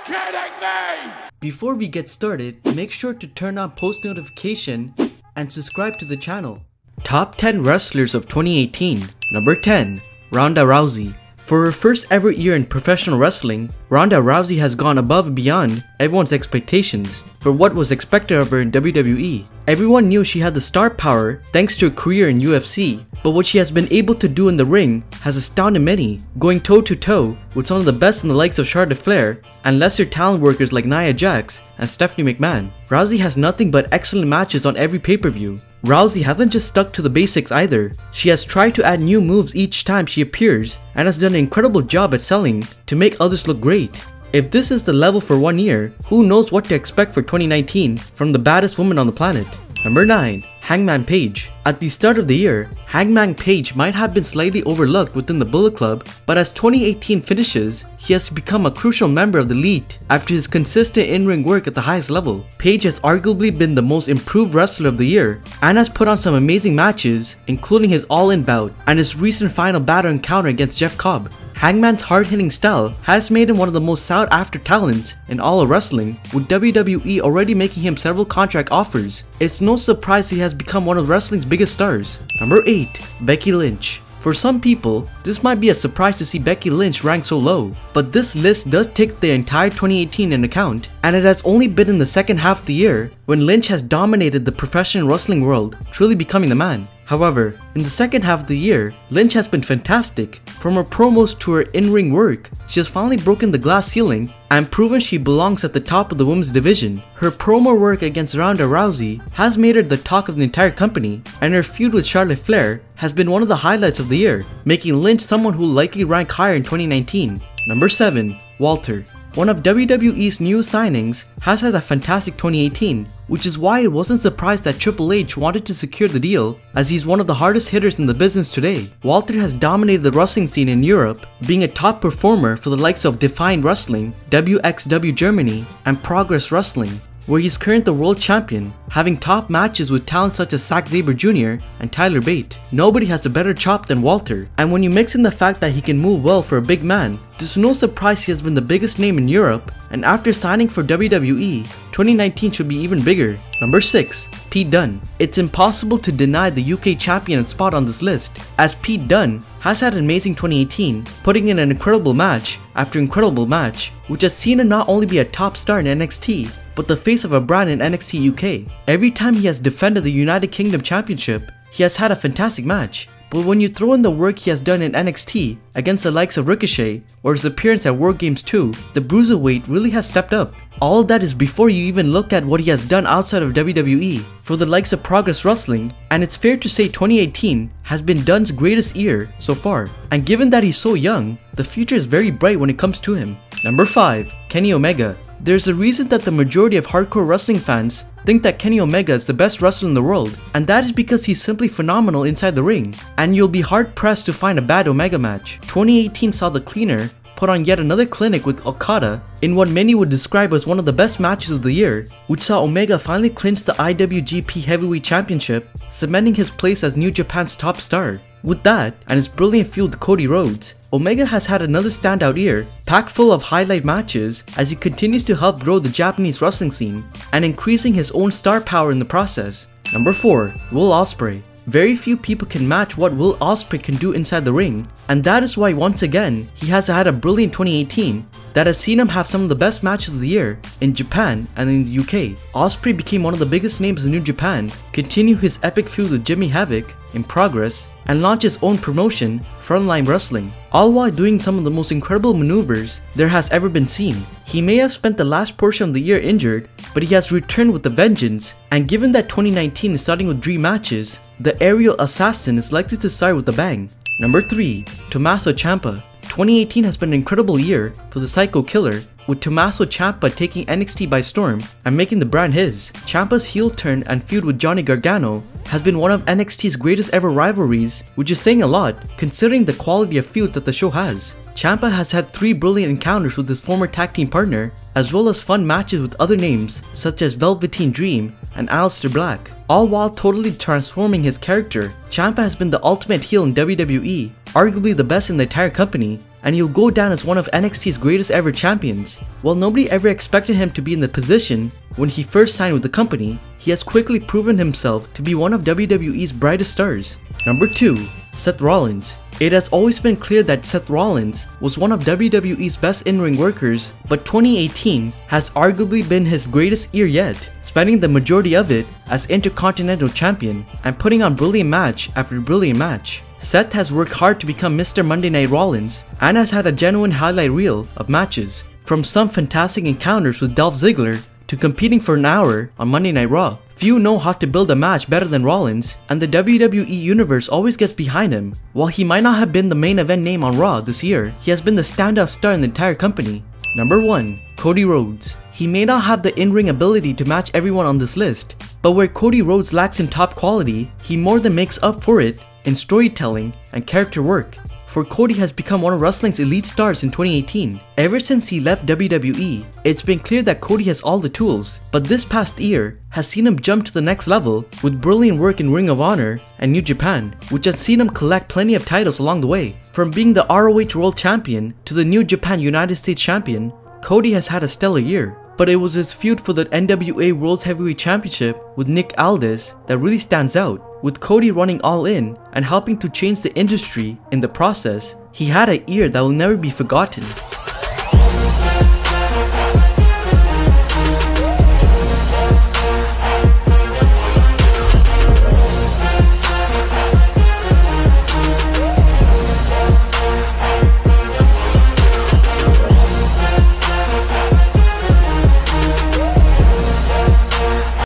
kidding me? Before we get started, make sure to turn on post notification and subscribe to the channel. Top 10 wrestlers of 2018. Number 10. Ronda Rousey. For her first ever year in professional wrestling, Ronda Rousey has gone above and beyond everyone's expectations for what was expected of her in WWE. Everyone knew she had the star power thanks to her career in UFC, but what she has been able to do in the ring has astounded many, going toe to toe with some of the best in the likes of Charlotte Flair and lesser talent workers like Nia Jax and Stephanie McMahon. Rousey has nothing but excellent matches on every pay-per-view. Rousey hasn't just stuck to the basics either. She has tried to add new moves each time she appears and has done an incredible job at selling to make others look great. If this is the level for 1 year, who knows what to expect for 2019 from the baddest woman on the planet. Number 9. Hangman Page. At the start of the year, Hangman Page might have been slightly overlooked within the Bullet Club, but as 2018 finishes, he has become a crucial member of the elite after his consistent in-ring work at the highest level. Page has arguably been the most improved wrestler of the year and has put on some amazing matches, including his All-In bout and his recent final battle encounter against Jeff Cobb. Hangman's hard-hitting style has made him one of the most sought-after talents in all of wrestling, with WWE already making him several contract offers. It's no surprise he has become one of wrestling's biggest stars. Number 8. Becky Lynch. For some people, this might be a surprise to see Becky Lynch ranked so low, but this list does take the entire 2018 into account, and it has only been in the second half of the year when Lynch has dominated the professional wrestling world, truly becoming the man. However, in the second half of the year, Lynch has been fantastic. From her promos to her in-ring work, she has finally broken the glass ceiling and proven she belongs at the top of the women's division. Her promo work against Ronda Rousey has made her the talk of the entire company, and her feud with Charlotte Flair has been one of the highlights of the year, making Lynch someone who will likely rank higher in 2019. Number 7. Walter. One of WWE's new signings has had a fantastic 2018, which is why it wasn't surprised that Triple H wanted to secure the deal, as he's one of the hardest hitters in the business today. Walter has dominated the wrestling scene in Europe, being a top performer for the likes of Defiant Wrestling, WXW Germany, and Progress Wrestling, where he's currently the world champion, having top matches with talent such as Zack Sabre Jr. and Tyler Bate. Nobody has a better chop than Walter, and when you mix in the fact that he can move well for a big man, there's no surprise he has been the biggest name in Europe, and after signing for WWE, 2019 should be even bigger. Number 6. Pete Dunne. It's impossible to deny the UK champion spot on this list, as Pete Dunne has had an amazing 2018, putting in an incredible match after incredible match, which has seen him not only be a top star in NXT, but the face of a brand in NXT UK. Every time he has defended the United Kingdom Championship, he has had a fantastic match. But when you throw in the work he has done in NXT against the likes of Ricochet or his appearance at War Games 2, the Bruiserweight really has stepped up. All of that is before you even look at what he has done outside of WWE for the likes of Progress Wrestling, and it's fair to say 2018 has been Dunne's greatest year so far. And given that he's so young, the future is very bright when it comes to him. Number 5. Kenny Omega. There's a reason that the majority of hardcore wrestling fans think that Kenny Omega is the best wrestler in the world, and that is because he's simply phenomenal inside the ring, and you'll be hard pressed to find a bad Omega match. 2018 saw the Cleaner put on yet another clinic with Okada in what many would describe as one of the best matches of the year, which saw Omega finally clinch the IWGP Heavyweight Championship, cementing his place as New Japan's top star. With that, and his brilliant feud with Cody Rhodes, Omega has had another standout year, packed full of highlight matches as he continues to help grow the Japanese wrestling scene, and increasing his own star power in the process. Number 4. Will Ospreay. Very few people can match what Will Ospreay can do inside the ring, and that is why once again, he has had a brilliant 2018 that has seen him have some of the best matches of the year in Japan and in the UK. Ospreay became one of the biggest names in New Japan, continue his epic feud with Jimmy Havoc in Progress, and launch his own promotion, Frontline Wrestling, all while doing some of the most incredible maneuvers there has ever been seen. He may have spent the last portion of the year injured, but he has returned with a vengeance, and given that 2019 is starting with dream matches, the aerial assassin is likely to start with a bang. Number 3. Tommaso Ciampa. 2018 has been an incredible year for the Psycho Killer, with Tommaso Ciampa taking NXT by storm and making the brand his. Ciampa's heel turn and feud with Johnny Gargano has been one of NXT's greatest ever rivalries, which is saying a lot considering the quality of feuds that the show has. Ciampa has had 3 brilliant encounters with his former tag team partner, as well as fun matches with other names such as Velveteen Dream and Aleister Black, all while totally transforming his character. Ciampa has been the ultimate heel in WWE, arguably the best in the entire company, and he'll go down as one of NXT's greatest ever champions. While nobody ever expected him to be in the position when he first signed with the company, he has quickly proven himself to be one of WWE's brightest stars. Number 2. Seth Rollins. It has always been clear that Seth Rollins was one of WWE's best in-ring workers, but 2018 has arguably been his greatest year yet, spending the majority of it as Intercontinental Champion and putting on brilliant match after brilliant match. Seth has worked hard to become Mr. Monday Night Rollins and has had a genuine highlight reel of matches, from some fantastic encounters with Dolph Ziggler to competing for an hour on Monday Night Raw. Few know how to build a match better than Rollins, and the WWE Universe always gets behind him. While he might not have been the main event name on Raw this year, he has been the standout star in the entire company. Number 1. Cody Rhodes. He may not have the in-ring ability to match everyone on this list, but where Cody Rhodes lacks in top quality, he more than makes up for it in storytelling and character work. For Cody has become one of wrestling's elite stars in 2018. Ever since he left WWE, it's been clear that Cody has all the tools, but this past year has seen him jump to the next level with brilliant work in Ring of Honor and New Japan, which has seen him collect plenty of titles along the way. From being the ROH World Champion to the New Japan United States Champion, Cody has had a stellar year. But it was his feud for the NWA World Heavyweight Championship with Nick Aldis that really stands out. With Cody running all in and helping to change the industry in the process, he had a year that will never be forgotten.